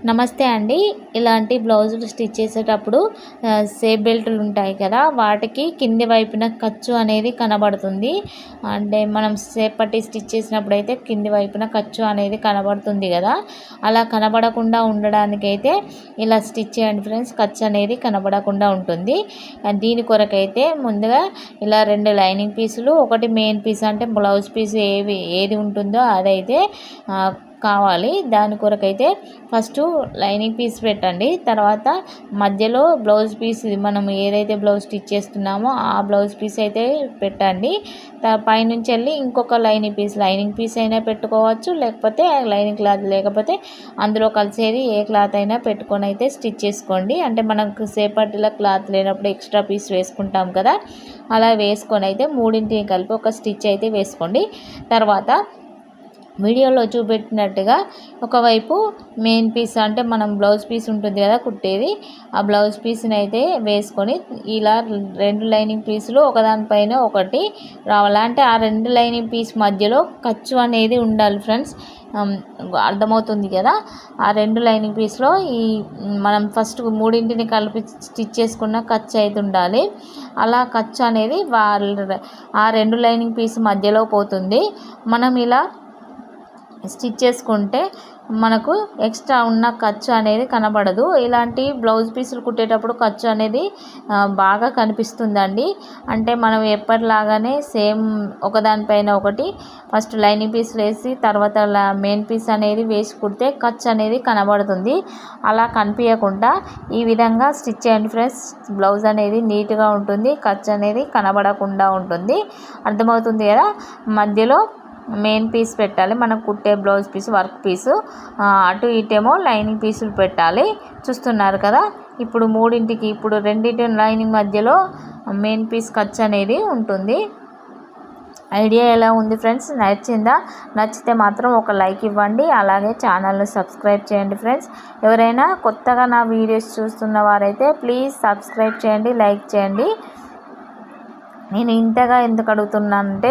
నమస్తే అండి. ఇలాంటి బ్లౌజులు స్టిచ్ చేసేటప్పుడు సేఫ్ బెల్టులు ఉంటాయి కదా, వాటికి కింది వైపున ఖర్చు అనేది కనబడుతుంది. అంటే మనం సేఫ్ పట్టి స్టిచ్ చేసినప్పుడు అయితే కింది వైపున ఖర్చు అనేది కనబడుతుంది కదా, అలా కనబడకుండా ఉండడానికైతే ఇలా స్టిచ్ చేయండి ఫ్రెండ్స్. ఖర్చు అనేది కనబడకుండా ఉంటుంది. దీని కొరకైతే ముందుగా ఇలా 2 లైనింగ్ పీసులు, ఒకటి మెయిన్ పీస్ అంటే బ్లౌజ్ పీస్ ఏది ఉంటుందో అదైతే కావాలి. దాని కొరకైతే ఫస్ట్ లైనింగ్ పీస్ పెట్టండి. తర్వాత మధ్యలో బ్లౌజ్ పీస్, మనం ఏదైతే బ్లౌజ్ స్టిచ్ చేస్తున్నామో ఆ బ్లౌజ్ పీస్ అయితే పెట్టండి. పైనుంచి వెళ్ళి ఇంకొక లైనింగ్ పీస్ అయినా పెట్టుకోవచ్చు, లేకపోతే లైనింగ్ క్లాత్ లేకపోతే అందులో కలిసేది ఏ క్లాత్ అయినా పెట్టుకొని అయితే స్టిచ్ చేసుకోండి. అంటే మనకు సేపటిలో క్లాత్ లేనప్పుడు ఎక్స్ట్రా పీస్ వేసుకుంటాం కదా, అలా వేసుకొని అయితే మూడింటిని కలిపి ఒక స్టిచ్ అయితే వేసుకోండి. తర్వాత వీడియోలో చూపెట్టినట్టుగా ఒకవైపు మెయిన్ పీస్ అంటే మనం బ్లౌజ్ పీస్ ఉంటుంది కదా కుట్టేది, ఆ బ్లౌజ్ పీస్ని అయితే వేసుకొని ఇలా 2 లైనింగ్ పీసులు ఒకదానిపైన ఒకటి రావాలి. అంటే ఆ 2 లైనింగ్ పీస్ మధ్యలో ఖర్చు అనేది ఉండాలి ఫ్రెండ్స్. అర్థమవుతుంది కదా. ఆ 2 లైనింగ్ పీస్లో ఈ మనం ఫస్ట్ మూడింటిని కలిపి స్టిచ్ చేసుకున్న ఖర్చు అయితే ఉండాలి. అలా ఖర్చు అనేది ఆ 2 లైనింగ్ పీస్ మధ్యలో పోతుంది. మనం ఇలా స్టిచ్ చేసుకుంటే మనకు ఎక్స్ట్రా ఉన్న ఖర్చు అనేది కనబడదు. ఇలాంటి బ్లౌజ్ పీసులు కుట్టేటప్పుడు ఖర్చు అనేది బాగా కనిపిస్తుందండి. అంటే మనం ఎప్పటిలాగానే సేమ్ ఒకదానిపైన ఒకటి ఫస్ట్ లైనింగ్ పీస్ వేసి తర్వాత మెయిన్ పీస్ అనేది వేసి కుడితే ఖర్చు అనేది కనబడుతుంది. అలా కనిపించకుండా ఈ విధంగా స్టిచ్ చేయండి ఫ్రెండ్స్. బ్లౌజ్ అనేది నీట్గా ఉంటుంది, ఖర్చు అనేది కనబడకుండా ఉంటుంది. అర్థమవుతుంది కదా. మధ్యలో మెయిన్ పీస్ పెట్టాలి, మనం కుట్టే బ్లౌజ్ పీస్ వర్క్ పీసు, అటు ఇటేమో లైనింగ్ పీసులు పెట్టాలి. చూస్తున్నారు కదా. ఇప్పుడు రెండింటి లైనింగ్ మధ్యలో మెయిన్ పీస్ ఖర్చు అనేది ఉంటుంది. ఐడియా ఎలా ఉంది ఫ్రెండ్స్? నచ్చిందా? నచ్చితే మాత్రం ఒక లైక్ ఇవ్వండి. అలాగే ఛానల్ని సబ్స్క్రైబ్ చేయండి ఫ్రెండ్స్. ఎవరైనా కొత్తగా నా వీడియోస్ చూస్తున్న వారైతే ప్లీజ్ సబ్స్క్రైబ్ చేయండి, లైక్ చేయండి. నేను ఇంతగా ఎందుకు అడుగుతున్నానంటే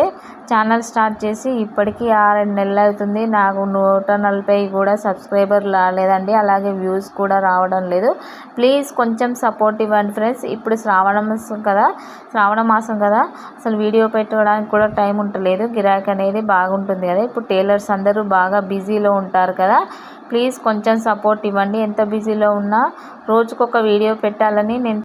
ఛానల్ స్టార్ట్ చేసి ఇప్పటికీ 6 నెలలు అవుతుంది. నాకు 140 కూడా సబ్స్క్రైబర్ రాలేదండి. అలాగే వ్యూస్ కూడా రావడం లేదు. ప్లీజ్ కొంచెం సపోర్ట్ ఇవ్వండి ఫ్రెండ్స్. ఇప్పుడు శ్రావణ మాసం కదా, అసలు వీడియో పెట్టడానికి కూడా టైం ఉండలేదు. గిరాకీ అనేది బాగుంటుంది కదా. ఇప్పుడు టైలర్స్ అందరూ బాగా బిజీలో ఉంటారు కదా. ప్లీజ్ కొంచెం సపోర్ట్ ఇవ్వండి. ఎంత బిజీలో ఉన్నా రోజుకొక వీడియో పెట్టాలని నేను